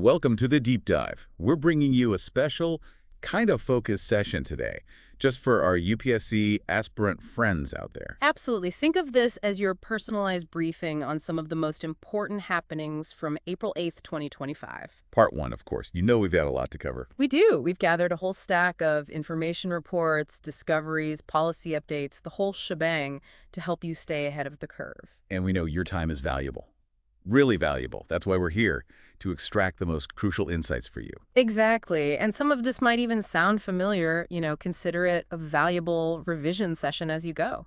Welcome to the Deep Dive. We're bringing you a special, kind of focused session today, just for our UPSC aspirant friends out there. Absolutely. Think of this as your personalized briefing on some of the most important happenings from April 8th, 2025. Part 1, of course. You know we've got a lot to cover. We do. We've gathered a whole stack of information reports, discoveries, policy updates, the whole shebang to help you stay ahead of the curve. And we know your time is valuable. Really valuable. That's why we're here, to extract the most crucial insights for you. Exactly. And some of this might even sound familiar. Consider it a valuable revision session as you go.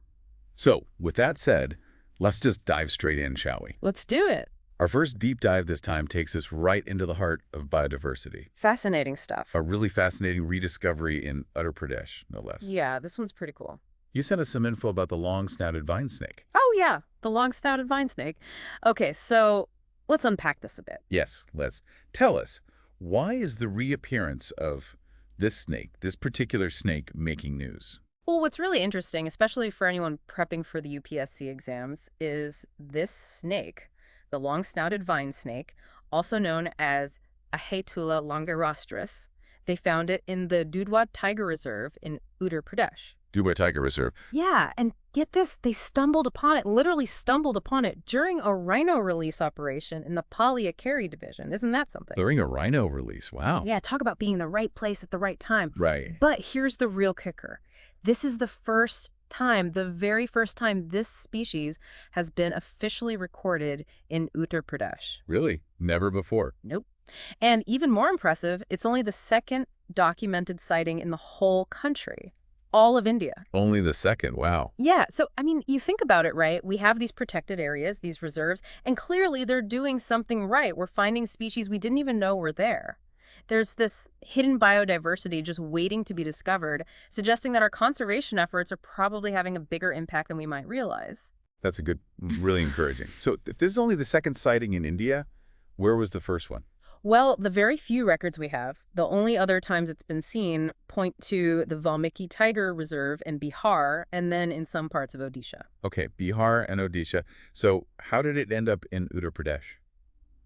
So, with that said, let's just dive straight in, shall we? Let's do it. Our first deep dive this time takes us right into the heart of biodiversity. Fascinating stuff. A really fascinating rediscovery in Uttar Pradesh, no less. Yeah, this one's pretty cool. You sent us some info about the long-snouted vine snake. Oh, yeah, the long-snouted vine snake. Okay, so let's unpack this a bit. Yes, let's. Tell us, why is the reappearance of this snake, this particular snake, making news? Well, what's really interesting, especially for anyone prepping for the UPSC exams, is this snake, the long-snouted vine snake, also known as Ahaetula longirostris. They found it in the Dudhwa Tiger Reserve in Uttar Pradesh. Dudhwa Tiger Reserve. Yeah, and get this, they stumbled upon it, literally stumbled upon it during a rhino release operation in the Paliakeri division. Isn't that something? During a rhino release, wow. Yeah, talk about being in the right place at the right time. Right. But here's the real kicker. This is the very first time this species has been officially recorded in Uttar Pradesh. Really? Never before? Nope. And even more impressive, it's only the second documented sighting in the whole country. All of India. Only the second, wow. Yeah, so, you think about it, right? We have these protected areas, these reserves, and clearly they're doing something right. We're finding species we didn't even know were there. There's this hidden biodiversity just waiting to be discovered, suggesting that our conservation efforts are probably having a bigger impact than we might realize. That's a good, really encouraging. So if this is only the second sighting in India, where was the first one? Well, the very few records we have, the only other times it's been seen, point to the Valmiki Tiger Reserve in Bihar and then in some parts of Odisha. Okay, Bihar and Odisha. So how did it end up in Uttar Pradesh?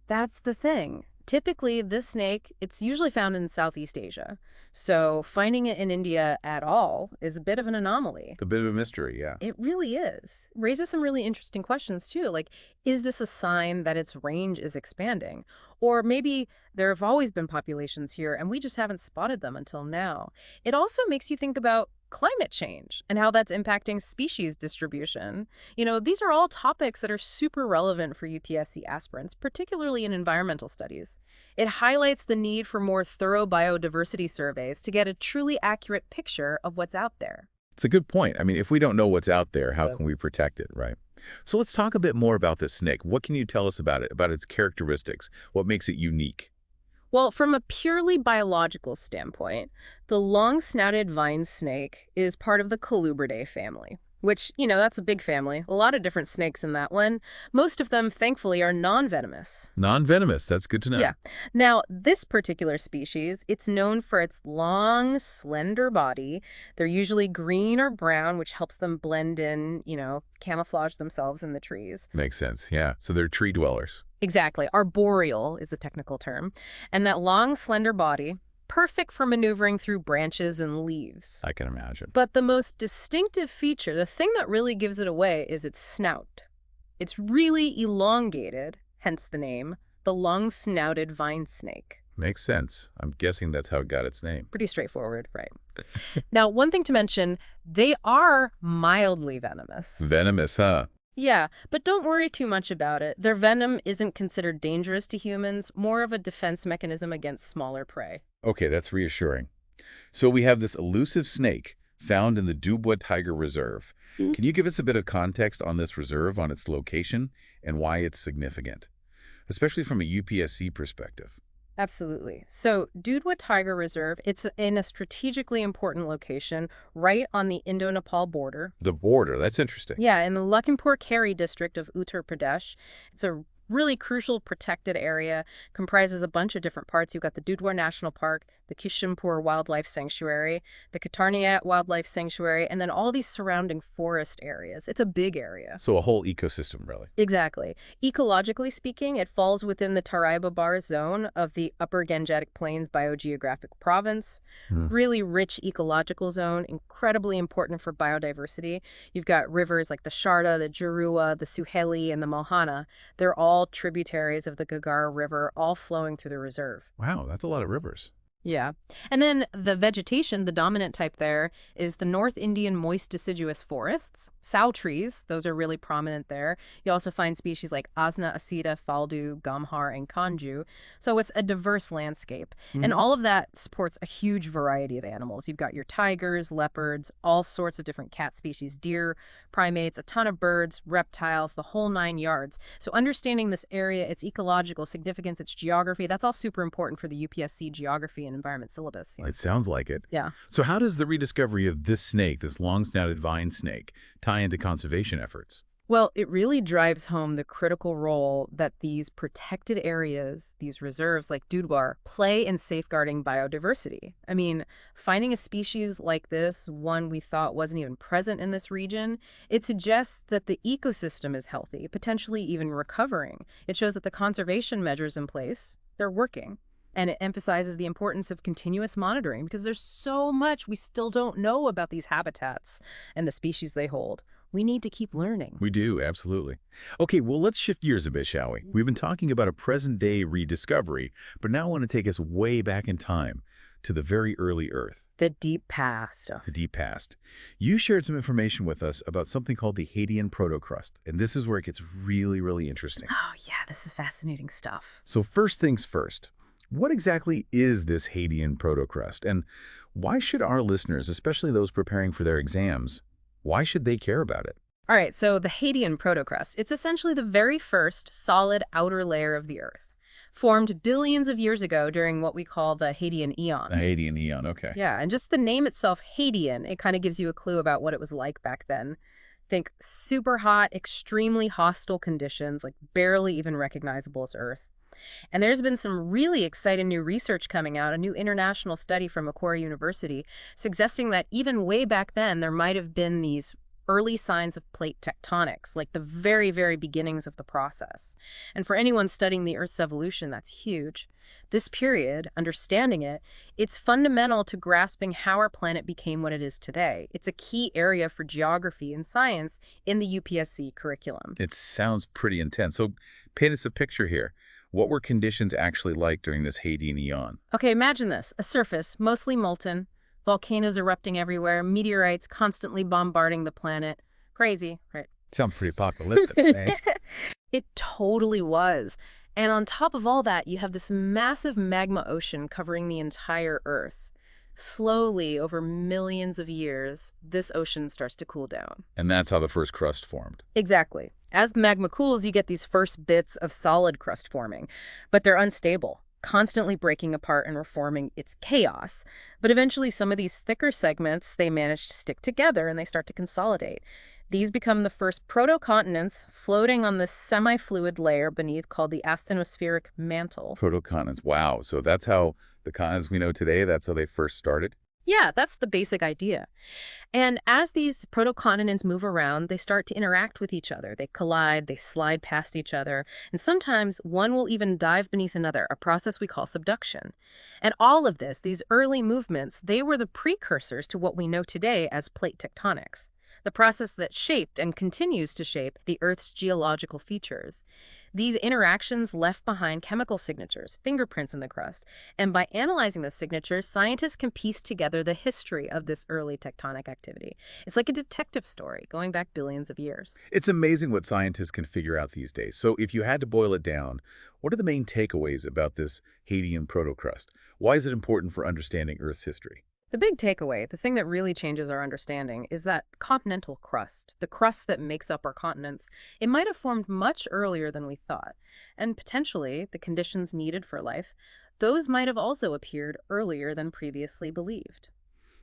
That's the thing. Typically, this snake, it's usually found in Southeast Asia. So finding it in India at all is a bit of an anomaly. It's a bit of a mystery, yeah. It really is. Raises some really interesting questions, too. Like, is this a sign that its range is expanding? Or maybe there have always been populations here and we just haven't spotted them until now. It also makes you think about climate change and how that's impacting species distribution. These are all topics that are super relevant for UPSC aspirants, particularly in environmental studies. It highlights the need for more thorough biodiversity surveys to get a truly accurate picture of what's out there. It's a good point. If we don't know what's out there, how can we protect it, right? So let's talk a bit more about this snake. What can you tell us about it, about its characteristics? What makes it unique? Well, from a purely biological standpoint, the long-snouted vine snake is part of the Colubridae family, which, that's a big family. A lot of different snakes in that one. Most of them, thankfully, are non-venomous. Non-venomous. That's good to know. Yeah. Now, this particular species, it's known for its long, slender body. They're usually green or brown, which helps them blend in, camouflage themselves in the trees. Makes sense, yeah. So they're tree dwellers. Exactly. Arboreal is the technical term. And that long, slender body, perfect for maneuvering through branches and leaves. I can imagine. But the most distinctive feature, the thing that really gives it away, is its snout. It's really elongated, hence the name, the long-snouted vine snake. Makes sense. I'm guessing that's how it got its name. Pretty straightforward, right? Now, one thing to mention, they are mildly venomous. Venomous, huh? Yeah, but don't worry too much about it. Their venom isn't considered dangerous to humans, more of a defense mechanism against smaller prey. Okay, that's reassuring. So we have this elusive snake found in the Dudhwa Tiger Reserve. Can you give us a bit of context on this reserve, on its location, and why it's significant, especially from a UPSC perspective? Absolutely. So Dudhwa Tiger Reserve, it's in a strategically important location right on the Indo-Nepal border. The border, that's interesting. Yeah, in the Lakhimpur Kheri district of Uttar Pradesh. It's a really crucial protected area, comprises a bunch of different parts. You've got the Dudwar National Park, the Kishimpur Wildlife Sanctuary, the Katarniat Wildlife Sanctuary, and then all these surrounding forest areas. It's a big area. So a whole ecosystem, really. Exactly. Ecologically speaking, it falls within the Tarai-Babar zone of the Upper Gangetic Plains biogeographic province. Really rich ecological zone, incredibly important for biodiversity. You've got rivers like the Sharda, the Jurua, the Suheli, and the Mohana. They're all tributaries of the Gagara River, all flowing through the reserve. Wow, that's a lot of rivers. Yeah. And then the vegetation, the dominant type there, is the North Indian moist deciduous forests. Sow trees, those are really prominent there. You also find species like Asna, Asita, Faldu, Gamhar, and Kanju. So it's a diverse landscape. And all of that supports a huge variety of animals. You've got your tigers, leopards, all sorts of different cat species, deer, primates, a ton of birds, reptiles, the whole 9 yards. So understanding this area, its ecological significance, its geography, that's all super important for the UPSC geography and environment syllabus. It sounds like it. Yeah. So how does the rediscovery of this snake, this long-snouted vine snake, tie into conservation efforts? Well, it really drives home the critical role that these protected areas, these reserves like Dudwar, play in safeguarding biodiversity. I mean, finding a species like this, one we thought wasn't even present in this region, it suggests that the ecosystem is healthy, potentially even recovering. It shows that the conservation measures in place, they're working. And it emphasizes the importance of continuous monitoring because there's so much we still don't know about these habitats and the species they hold. We need to keep learning. We do, absolutely. Okay, well, let's shift gears a bit, shall we? We've been talking about a present-day rediscovery, but now I want to take us way back in time to the very early Earth. The deep past. The deep past. You shared some information with us about something called the Hadean protocrust, and this is where it gets really, really interesting. Oh, yeah, this is fascinating stuff. So first things first. What exactly is this Hadean protocrust, and why should our listeners, especially those preparing for their exams, why should they care about it? All right, so the Hadean protocrust, it's essentially the very first solid outer layer of the Earth, formed billions of years ago during what we call the Hadean Eon. The Hadean Eon, okay. Yeah, and just the name itself, Hadean, it kind of gives you a clue about what it was like back then. Think super hot, extremely hostile conditions, like barely even recognizable as Earth. And there's been some really exciting new research coming out, a new international study from Macquarie University, suggesting that even way back then, there might have been these early signs of plate tectonics, like the very, very beginnings of the process. And for anyone studying the Earth's evolution, that's huge. This period, understanding it, it's fundamental to grasping how our planet became what it is today. It's a key area for geography and science in the UPSC curriculum. It sounds pretty intense. So paint us a picture here. What were conditions actually like during this Hadean Eon? Okay, imagine this. A surface, mostly molten, volcanoes erupting everywhere, meteorites constantly bombarding the planet. Crazy, right? Sounds pretty apocalyptic, eh? It totally was. And on top of all that, you have this massive magma ocean covering the entire Earth. Slowly, over millions of years, this ocean starts to cool down. And that's how the first crust formed. Exactly. As the magma cools, you get these first bits of solid crust forming, but they're unstable, constantly breaking apart and reforming. It's chaos. But eventually, some of these thicker segments, they manage to stick together and they start to consolidate. These become the first protocontinents floating on this semi-fluid layer beneath called the asthenospheric mantle. Protocontinents. Wow. So that's how the continents we know today, that's how they first started? Yeah, that's the basic idea. And as these protocontinents move around, they start to interact with each other. They collide, they slide past each other, and sometimes one will even dive beneath another, a process we call subduction. And all of this, these early movements, they were the precursors to what we know today as plate tectonics, the process that shaped and continues to shape the Earth's geological features. These interactions left behind chemical signatures, fingerprints in the crust, and by analyzing those signatures, scientists can piece together the history of this early tectonic activity. It's like a detective story going back billions of years. It's amazing what scientists can figure out these days. So if you had to boil it down, what are the main takeaways about this Hadean protocrust? Why is it important for understanding Earth's history? The big takeaway, the thing that really changes our understanding, is that continental crust, the crust that makes up our continents, it might have formed much earlier than we thought. And potentially, the conditions needed for life, those might have also appeared earlier than previously believed.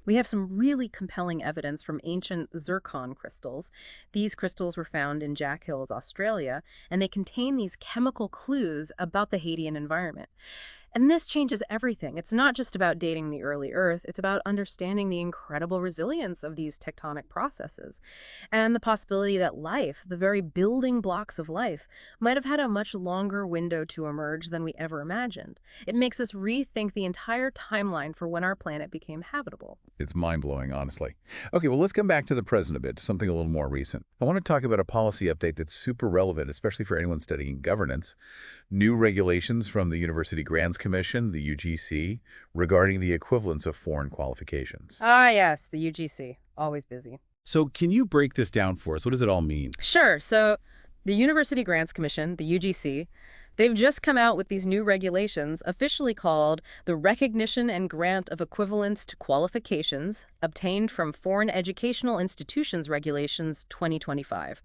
We have some really compelling evidence from ancient zircon crystals. These crystals were found in Jack Hills, Australia, and they contain these chemical clues about the Hadean environment. And this changes everything. It's not just about dating the early Earth, it's about understanding the incredible resilience of these tectonic processes and the possibility that life, the very building blocks of life, might have had a much longer window to emerge than we ever imagined. It makes us rethink the entire timeline for when our planet became habitable. It's mind-blowing, honestly. Okay, well, let's come back to the present a bit, to something a little more recent. I want to talk about a policy update that's super relevant, especially for anyone studying governance. New regulations from the University Grants Commission, the UGC, regarding the equivalence of foreign qualifications. Ah, yes, the UGC. Always busy. So can you break this down for us? What does it all mean? Sure. So the University Grants Commission, the UGC, they've just come out with these new regulations officially called the Recognition and Grant of Equivalence to Qualifications Obtained from Foreign Educational Institutions Regulations 2025.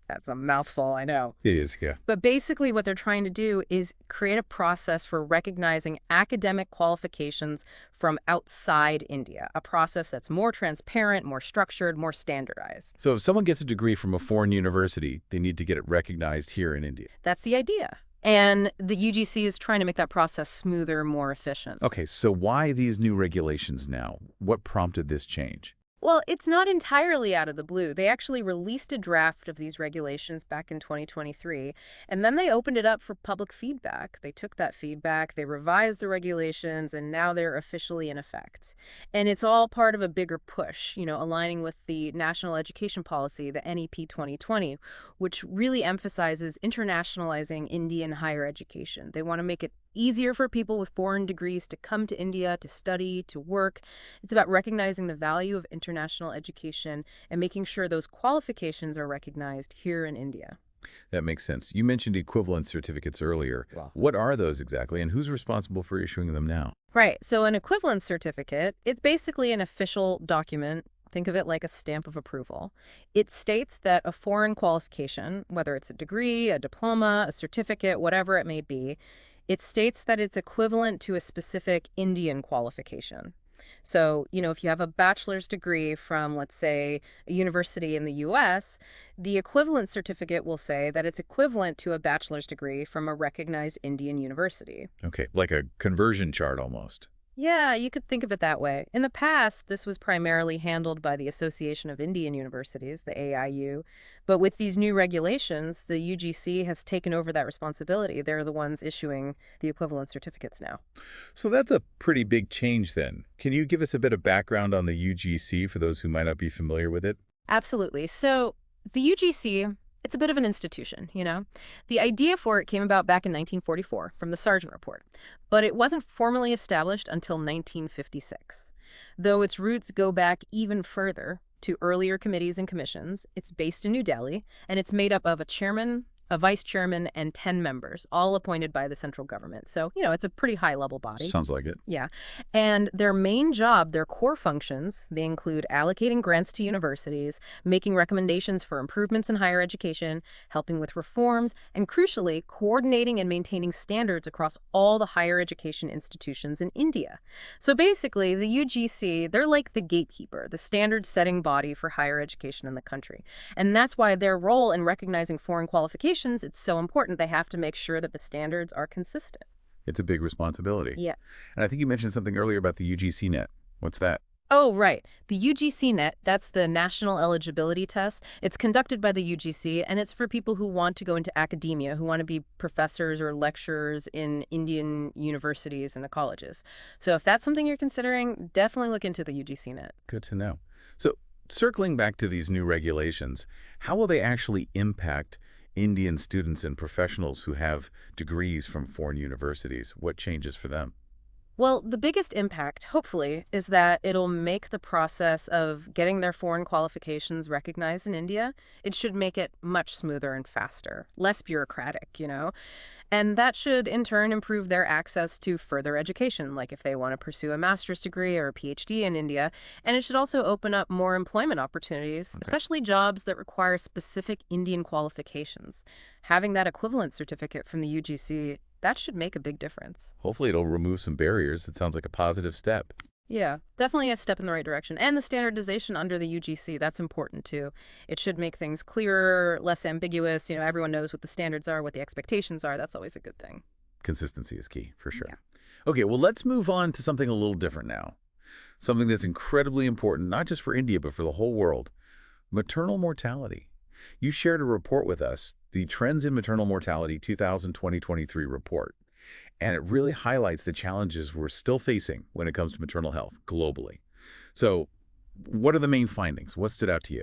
That's a mouthful, I know. It is, yeah. But basically what they're trying to do is create a process for recognizing academic qualifications from outside India, a process that's more transparent, more structured, more standardized. So if someone gets a degree from a foreign university, they need to get it recognized here in India. That's the idea. And the UGC is trying to make that process smoother, more efficient. Okay, so why these new regulations now? What prompted this change? Well, it's not entirely out of the blue. They actually released a draft of these regulations back in 2023, and then they opened it up for public feedback. They took that feedback, they revised the regulations, and now they're officially in effect. And it's all part of a bigger push, aligning with the National Education Policy, the NEP 2020, which really emphasizes internationalizing Indian higher education. They want to make it easier for people with foreign degrees to come to India, to study, to work. It's about recognizing the value of international education and making sure those qualifications are recognized here in India. That makes sense. You mentioned equivalence certificates earlier. Wow. What are those exactly, and who's responsible for issuing them now? Right. So an equivalence certificate, it's basically an official document. Think of it like a stamp of approval. It states that a foreign qualification, whether it's a degree, a diploma, a certificate, whatever it may be, it states that it's equivalent to a specific Indian qualification. So, if you have a bachelor's degree from, let's say, a university in the US, the equivalent certificate will say that it's equivalent to a bachelor's degree from a recognized Indian university. Okay, like a conversion chart almost. Yeah, you could think of it that way. In the past, this was primarily handled by the Association of Indian Universities, the AIU. But with these new regulations, the UGC has taken over that responsibility. They're the ones issuing the equivalent certificates now. So that's a pretty big change then. Can you give us a bit of background on the UGC for those who might not be familiar with it? Absolutely. So the UGC, it's a bit of an institution, The idea for it came about back in 1944 from the Sargent Report, but it wasn't formally established until 1956. Though its roots go back even further to earlier committees and commissions, it's based in New Delhi, and it's made up of a chairman, a vice chairman, and 10 members, all appointed by the central government. So, it's a pretty high-level body. Sounds like it. Yeah. And their main job, their core functions, they include allocating grants to universities, making recommendations for improvements in higher education, helping with reforms, and crucially, coordinating and maintaining standards across all the higher education institutions in India. So basically, the UGC, they're like the gatekeeper, the standard-setting body for higher education in the country. And that's why their role in recognizing foreign qualifications, it's so important. They have to make sure that the standards are consistent. It's a big responsibility. Yeah. And I think you mentioned something earlier about the UGC net. What's that? Oh, right. The UGC net, that's the National Eligibility Test. It's conducted by the UGC, and it's for people who want to go into academia, who want to be professors or lecturers in Indian universities and colleges. So if that's something you're considering, definitely look into the UGC net. Good to know. So circling back to these new regulations, how will they actually impact Indian students and professionals who have degrees from foreign universities? What changes for them? Well, the biggest impact, hopefully, is that it'll make the process of getting their foreign qualifications recognized in India, it should make it much smoother and faster, less bureaucratic, And that should, in turn, improve their access to further education, like if they want to pursue a master's degree or a PhD in India. And it should also open up more employment opportunities, especially jobs that require specific Indian qualifications. Having that equivalent certificate from the UGC, that should make a big difference. Hopefully it'll remove some barriers. It sounds like a positive step. Yeah, definitely a step in the right direction. And the standardization under the UGC, that's important too. It should make things clearer, less ambiguous. Everyone knows what the standards are, what the expectations are. That's always a good thing. Consistency is key, for Yeah. sure. Okay, well, let's move on to something a little different now. Something that's incredibly important, not just for India, but for the whole world. Maternal mortality. You shared a report with us, the Trends in Maternal Mortality 2020-2023 report, and it really highlights the challenges we're still facing when it comes to maternal health globally. So what are the main findings? What stood out to you?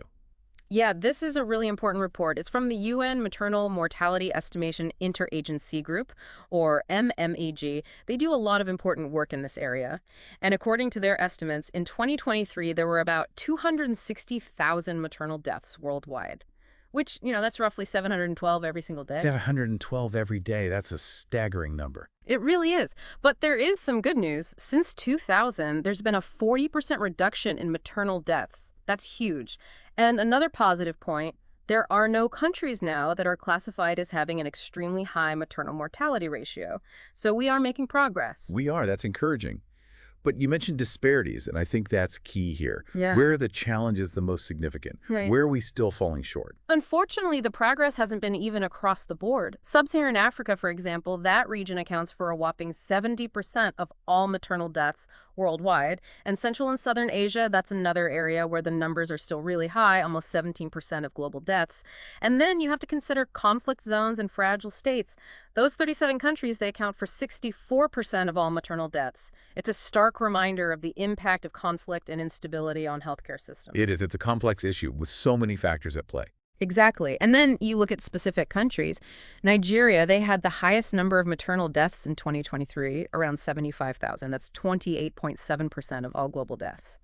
Yeah, this is a really important report. It's from the UN Maternal Mortality Estimation Interagency Group, or MMAG. They do a lot of important work in this area. And according to their estimates, in 2023, there were about 260,000 maternal deaths worldwide, which, that's roughly 712 every single day. 712 every day. That's a staggering number. It really is. But there is some good news. Since 2000, there's been a 40% reduction in maternal deaths. That's huge. And another positive point, there are no countries now that are classified as having an extremely high maternal mortality ratio. So we are making progress. We are. That's encouraging. But you mentioned disparities, and I think that's key here. Yeah. Where are the challenges the most significant? Right. Where are we still falling short? Unfortunately, the progress hasn't been even across the board. Sub-Saharan Africa, for example, that region accounts for a whopping 70% of all maternal deaths worldwide. And Central and Southern Asia, that's another area where the numbers are still really high, almost 17% of global deaths. And then you have to consider conflict zones and fragile states. Those 37 countries, they account for 64% of all maternal deaths. It's a stark reminder of the impact of conflict and instability on healthcare systems. It is. It's a complex issue with so many factors at play. Exactly. And then you look at specific countries. Nigeria, they had the highest number of maternal deaths in 2023, around 75,000. That's 28.7% of all global deaths.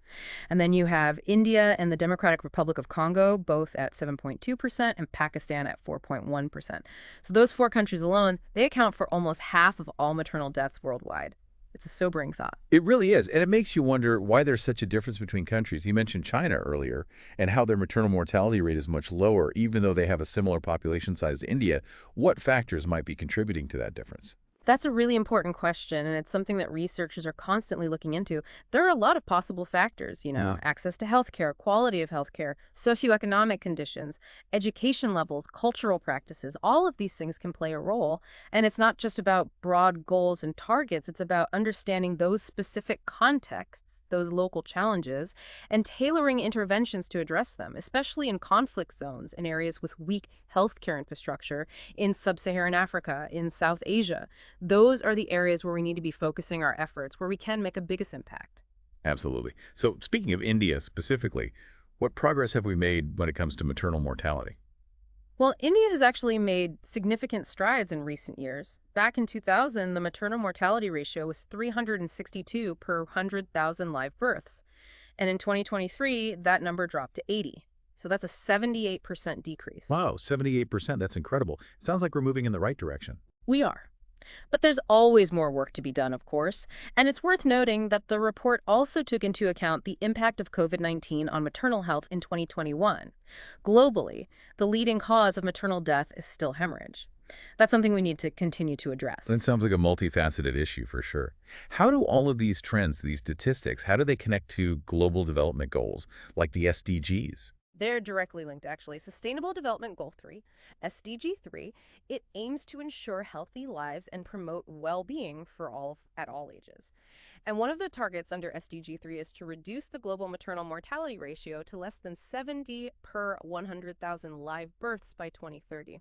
And then you have India and the Democratic Republic of Congo, both at 7.2%, and Pakistan at 4.1%. So those four countries alone, they account for almost half of all maternal deaths worldwide. It's a sobering thought. It really is. And it makes you wonder why there's such a difference between countries. You mentioned China earlier and how their maternal mortality rate is much lower, even though they have a similar population size to India. What factors might be contributing to that difference? That's a really important question, and it's something that researchers are constantly looking into. There are a lot of possible factors, access to healthcare, quality of healthcare, socioeconomic conditions, education levels, cultural practices. All of these things can play a role. And it's not just about broad goals and targets. It's about understanding those specific contexts, those local challenges, and tailoring interventions to address them, especially in conflict zones, in areas with weak healthcare infrastructure, in sub-Saharan Africa, in South Asia. Those are the areas where we need to be focusing our efforts, where we can make a biggest impact. Absolutely. So speaking of India specifically, what progress have we made when it comes to maternal mortality? Well, India has actually made significant strides in recent years. Back in 2000, the maternal mortality ratio was 362 per 100,000 live births. And in 2023, that number dropped to 80. So that's a 78% decrease. Wow, 78%. That's incredible. It sounds like we're moving in the right direction. We are. But there's always more work to be done, of course. And it's worth noting that the report also took into account the impact of COVID-19 on maternal health in 2021. Globally, the leading cause of maternal death is still hemorrhage. That's something we need to continue to address. That sounds like a multifaceted issue for sure. How do all of these trends, these statistics, how do they connect to global development goals like the SDGs? They're directly linked, actually. Sustainable Development Goal 3, SDG 3, it aims to ensure healthy lives and promote well-being for all at all ages. And one of the targets under SDG 3 is to reduce the global maternal mortality ratio to less than 70 per 100,000 live births by 2030.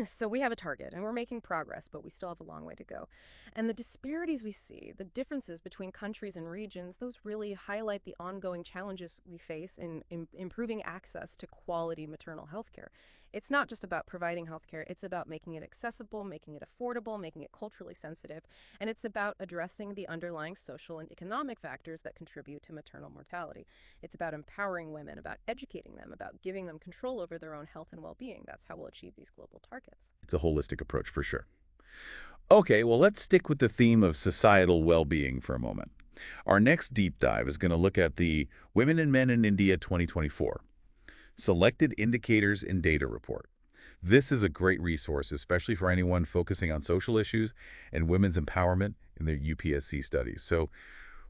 So we have a target, and we're making progress, but we still have a long way to go. And the disparities we see, the differences between countries and regions, those really highlight the ongoing challenges we face in improving access to quality maternal health care. It's not just about providing health care, it's about making it accessible, making it affordable, making it culturally sensitive, and it's about addressing the underlying social and economic factors that contribute to maternal mortality. It's about empowering women, about educating them, about giving them control over their own health and well-being. That's how we'll achieve these global targets. It's a holistic approach for sure. Okay, well, let's stick with the theme of societal well-being for a moment. Our next deep dive is going to look at the Women and Men in India 2024. Selected Indicators and Data Report. This is a great resource, especially for anyone focusing on social issues and women's empowerment in their UPSC studies. So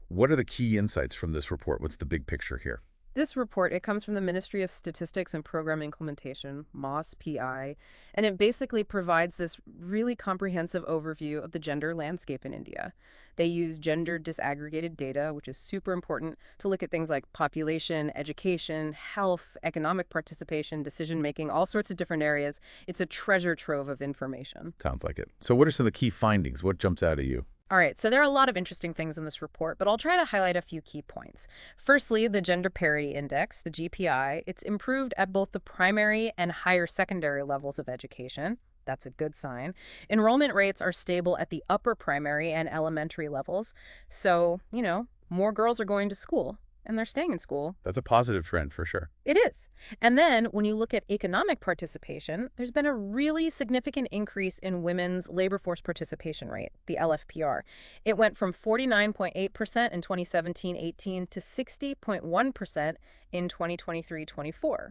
What are the key insights from this report? What's the big picture here? This report, it comes from the Ministry of Statistics and Program Implementation, MOSS-PI, and it basically provides this really comprehensive overview of the gender landscape in India. They use gender disaggregated data, which is super important, to look at things like population, education, health, economic participation, decision-making, all sorts of different areas. It's a treasure trove of information. Sounds like it. So what are some of the key findings? What jumps out at you? All right, so there are a lot of interesting things in this report, but I'll try to highlight a few key points. Firstly, the Gender Parity Index, the GPI, it's improved at both the primary and higher secondary levels of education. That's a good sign. Enrollment rates are stable at the upper primary and elementary levels. So, more girls are going to school, and they're staying in school. That's a positive trend for sure. It is. And then when you look at economic participation, there's been a really significant increase in women's labor force participation rate, the LFPR. It went from 49.8% in 2017-18 to 60.1% in 2023-24.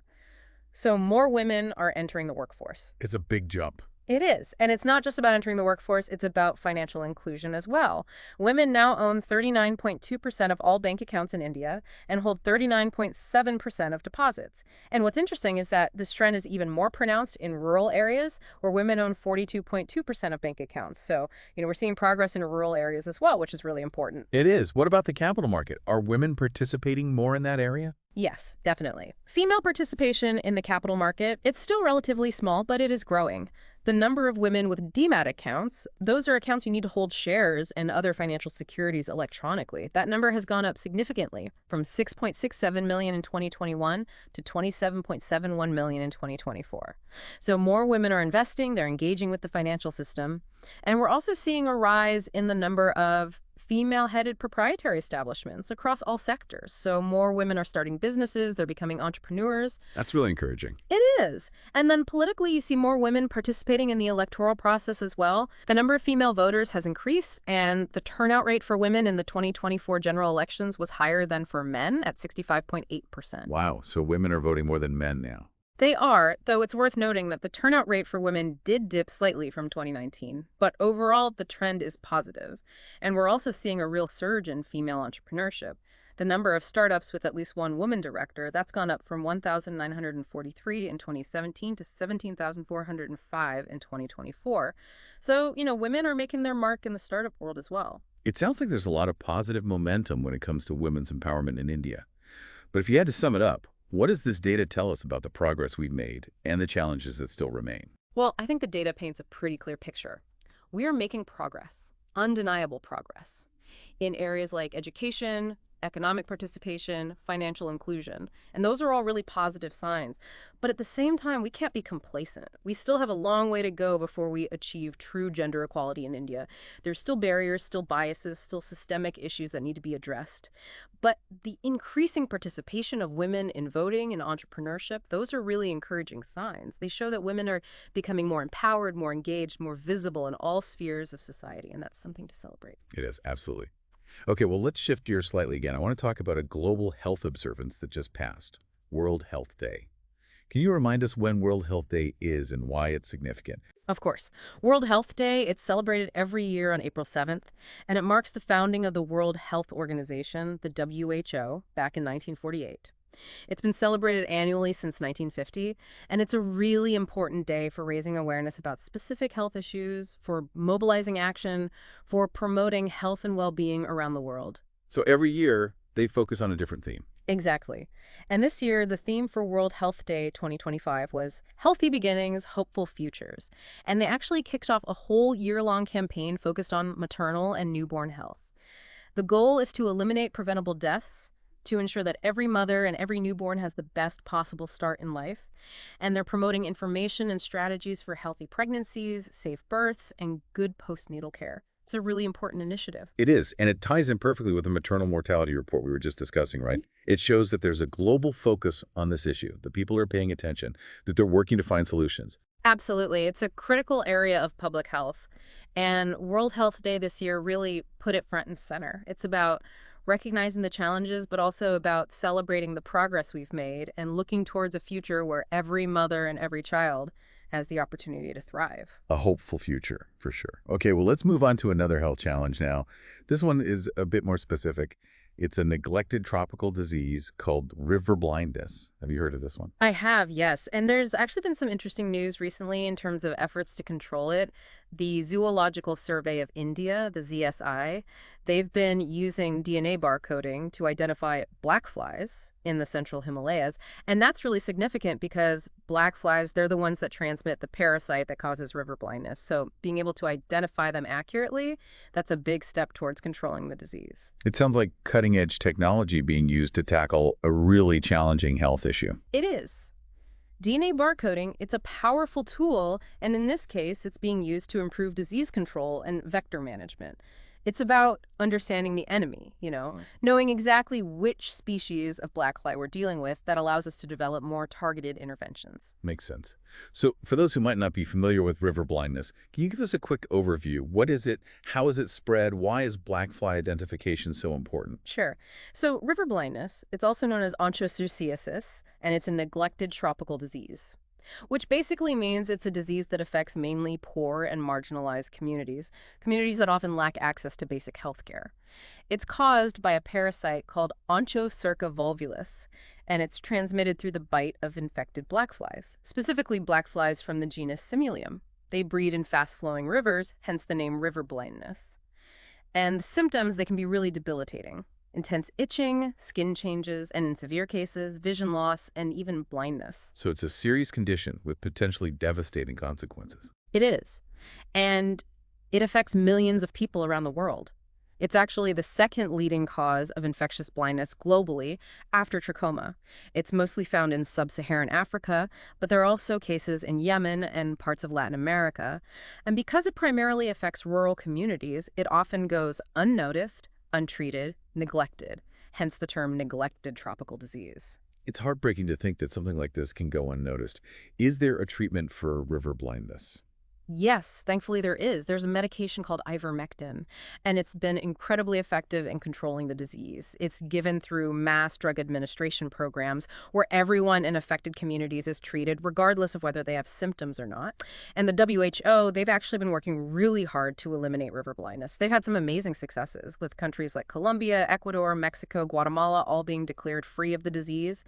So more women are entering the workforce. It's a big jump. It is. And it's not just about entering the workforce, it's about financial inclusion as well. Women now own 39.2% of all bank accounts in India and hold 39.7% of deposits. And what's interesting is that this trend is even more pronounced in rural areas where women own 42.2% of bank accounts. So, we're seeing progress in rural areas as well, which is really important. It is. What about the capital market? Are women participating more in that area? Yes, definitely. Female participation in the capital market, it's still relatively small, but it is growing. The number of women with demat accounts, those are accounts you need to hold shares and other financial securities electronically. That number has gone up significantly from 6.67 million in 2021 to 27.71 million in 2024. So more women are investing, they're engaging with the financial system. And we're also seeing a rise in the number of female-headed proprietary establishments across all sectors. So more women are starting businesses, they're becoming entrepreneurs. That's really encouraging. It is. And then politically, you see more women participating in the electoral process as well. The number of female voters has increased, and the turnout rate for women in the 2024 general elections was higher than for men at 65.8%. Wow, so women are voting more than men now. They are, though it's worth noting that the turnout rate for women did dip slightly from 2019, but overall the trend is positive. And we're also seeing a real surge in female entrepreneurship. The number of startups with at least one woman director, that's gone up from 1,943 in 2017 to 17,405 in 2024. So, women are making their mark in the startup world as well. It sounds like there's a lot of positive momentum when it comes to women's empowerment in India. But if you had to sum it up, what does this data tell us about the progress we've made and the challenges that still remain? Well, I think the data paints a pretty clear picture. We are making progress, undeniable progress, in areas like education, economic participation, financial inclusion. And those are all really positive signs. But at the same time, we can't be complacent. We still have a long way to go before we achieve true gender equality in India. There's still barriers, still biases, still systemic issues that need to be addressed. But the increasing participation of women in voting and entrepreneurship, those are really encouraging signs. They show that women are becoming more empowered, more engaged, more visible in all spheres of society. And that's something to celebrate. It is, absolutely. Okay, well, let's shift gears slightly again. I want to talk about a global health observance that just passed, World Health Day. Can you remind us when World Health Day is and why it's significant? Of course. World Health Day, it's celebrated every year on April 7th, and it marks the founding of the World Health Organization, the WHO, back in 1948. It's been celebrated annually since 1950, and it's a really important day for raising awareness about specific health issues, for mobilizing action, for promoting health and well-being around the world. So every year, they focus on a different theme. Exactly. And this year, the theme for World Health Day 2025 was Healthy Beginnings, Hopeful Futures. And they actually kicked off a whole year-long campaign focused on maternal and newborn health. The goal is to eliminate preventable deaths, to ensure that every mother and every newborn has the best possible start in life. And they're promoting information and strategies for healthy pregnancies, safe births, and good postnatal care. It's a really important initiative. It is, and it ties in perfectly with the maternal mortality report we were just discussing, right? It shows that there's a global focus on this issue, that people are paying attention, that they're working to find solutions. Absolutely. It's a critical area of public health. And World Health Day this year really put it front and center. It's about recognizing the challenges, but also about celebrating the progress we've made and looking towards a future where every mother and every child has the opportunity to thrive. A hopeful future, for sure. Okay, well, let's move on to another health challenge now. This one is a bit more specific. It's a neglected tropical disease called river blindness. Have you heard of this one? I have, yes. And there's actually been some interesting news recently in terms of efforts to control it. The Zoological Survey of India, the ZSI, they've been using DNA barcoding to identify black flies in the central Himalayas. And that's really significant because black flies, they're the ones that transmit the parasite that causes river blindness. So being able to identify them accurately, that's a big step towards controlling the disease. It sounds like cutting-edge technology being used to tackle a really challenging health issue. It is. DNA barcoding, it's a powerful tool, and in this case, it's being used to improve disease control and vector management. It's about understanding the enemy, knowing exactly which species of black fly we're dealing with that allows us to develop more targeted interventions. Makes sense. So for those who might not be familiar with river blindness, can you give us a quick overview? What is it? How is it spread? Why is black fly identification so important? Sure. So river blindness, it's also known as onchocerciasis, and it's a neglected tropical disease, which basically means it's a disease that affects mainly poor and marginalized communities that often lack access to basic health care. It's caused by a parasite called Onchocerca volvulus, and it's transmitted through the bite of infected black flies, specifically black flies from the genus Simulium. They breed in fast-flowing rivers, hence the name river blindness. And the symptoms, they can be really debilitating. Intense itching, skin changes, and in severe cases, vision loss, and even blindness. So it's a serious condition with potentially devastating consequences. It is. And it affects millions of people around the world. It's actually the second leading cause of infectious blindness globally after trachoma. It's mostly found in sub-Saharan Africa, but there are also cases in Yemen and parts of Latin America. And because it primarily affects rural communities, it often goes unnoticed, untreated, neglected, hence the term neglected tropical disease. It's heartbreaking to think that something like this can go unnoticed. Is there a treatment for river blindness? Yes, thankfully there is. There's a medication called ivermectin, and it's been incredibly effective in controlling the disease. It's given through mass drug administration programs where everyone in affected communities is treated regardless of whether they have symptoms or not. And the WHO, they've actually been working really hard to eliminate river blindness. They've had some amazing successes with countries like Colombia, Ecuador, Mexico, Guatemala all being declared free of the disease.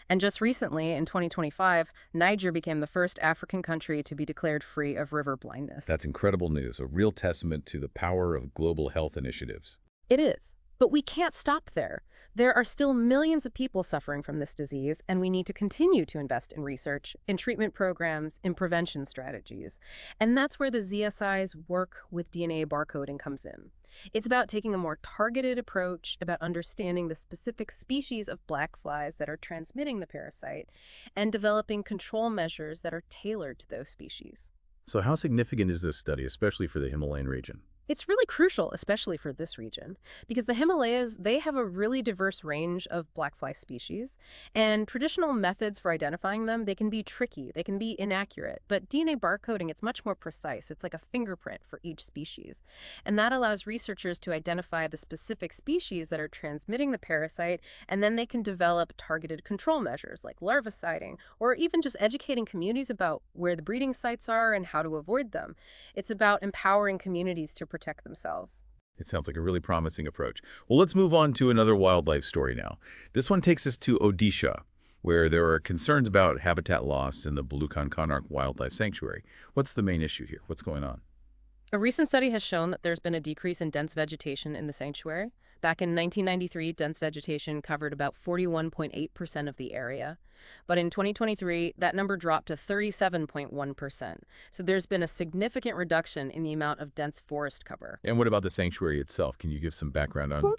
And just recently, in 2025, Niger became the first African country to be declared free of river blindness. That's incredible news, a real testament to the power of global health initiatives. It is. But we can't stop there. There are still millions of people suffering from this disease, and we need to continue to invest in research, in treatment programs, in prevention strategies. And that's where the ZSI's work with DNA barcoding comes in. It's about taking a more targeted approach, about understanding the specific species of black flies that are transmitting the parasite, and developing control measures that are tailored to those species. So how significant is this study, especially for the Himalayan region? It's really crucial, especially for this region, because the Himalayas, they have a really diverse range of black fly species, and traditional methods for identifying them, they can be tricky, they can be inaccurate, but DNA barcoding, it's much more precise. It's like a fingerprint for each species, and that allows researchers to identify the specific species that are transmitting the parasite, and then they can develop targeted control measures like larviciding, or even just educating communities about where the breeding sites are and how to avoid them. It's about empowering communities to protect themselves. It sounds like a really promising approach. Well, let's move on to another wildlife story now. This one takes us to Odisha, where there are concerns about habitat loss in the Balukhand-Konark Wildlife Sanctuary. What's the main issue here? What's going on? A recent study has shown that there's been a decrease in dense vegetation in the sanctuary. Back in 1993, dense vegetation covered about 41.8% of the area. But in 2023, that number dropped to 37.1%. So there's been a significant reduction in the amount of dense forest cover. And what about the sanctuary itself? Can you give some background on